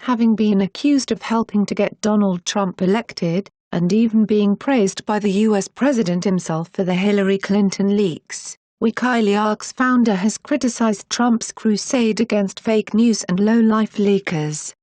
having been accused of helping to get Donald Trump elected, and even being praised by the U.S. president himself for the Hillary Clinton leaks. WikiLeaks founder has criticized Trump's crusade against fake news and low-life leakers.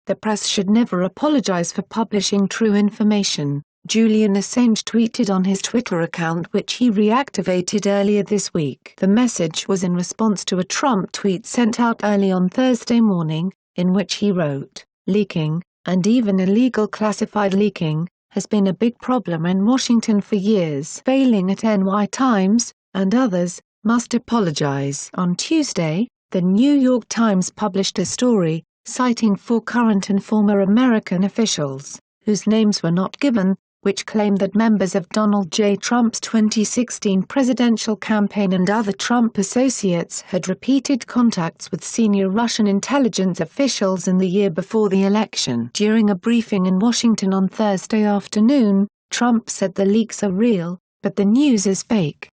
"The press should never apologize for publishing true information," Julian Assange tweeted on his Twitter account, which he reactivated earlier this week. The message was in response to a Trump tweet sent out early on Thursday morning, in which he wrote, "Leaking, and even illegal classified leaking, has been a big problem in Washington for years. Failing at NY Times, and others, must apologize." On Tuesday, the New York Times published a story, citing 4 current and former American officials, whose names were not given, which claimed that members of Donald J. Trump's 2016 presidential campaign and other Trump associates had repeated contacts with senior Russian intelligence officials in the year before the election. During a briefing in Washington on Thursday afternoon, Trump said the leaks are real, but the news is fake.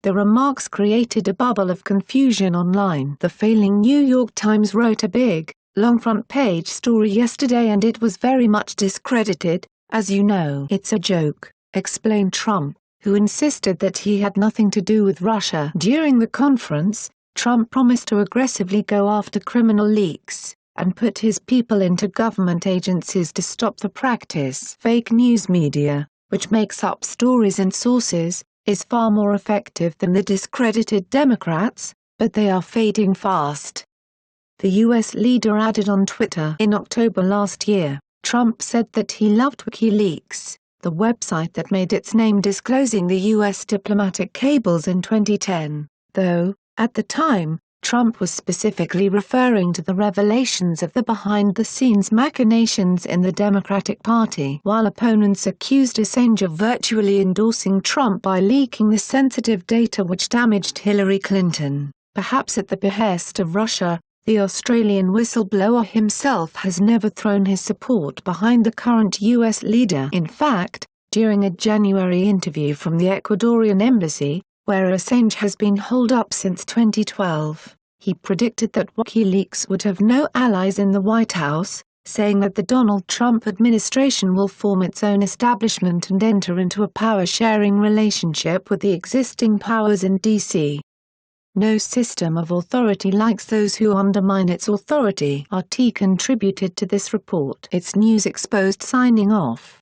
The remarks created a bubble of confusion online. The failing New York Times wrote a big, long front-page story yesterday, and it was very much discredited. "As you know, it's a joke," explained Trump, who insisted that he had nothing to do with Russia. During the conference, Trump promised to aggressively go after criminal leaks, and put his people into government agencies to stop the practice. "Fake news media, which makes up stories and sources, is far more effective than the discredited Democrats, but they are fading fast," the U.S. leader added on Twitter. In October last year, Trump said that he loved WikiLeaks, the website that made its name disclosing the U.S. diplomatic cables in 2010, though, at the time, Trump was specifically referring to the revelations of the behind-the-scenes machinations in the Democratic Party. While opponents accused Assange of virtually endorsing Trump by leaking the sensitive data which damaged Hillary Clinton, perhaps at the behest of Russia, the Australian whistleblower himself has never thrown his support behind the current U.S. leader. In fact, during a January interview from the Ecuadorian embassy, where Assange has been holed up since 2012, he predicted that WikiLeaks would have no allies in the White House, saying that the Donald Trump administration will form its own establishment and enter into a power-sharing relationship with the existing powers in D.C. "No system of authority likes those who undermine its authority." RT contributed to this report. It's News Exposed signing off.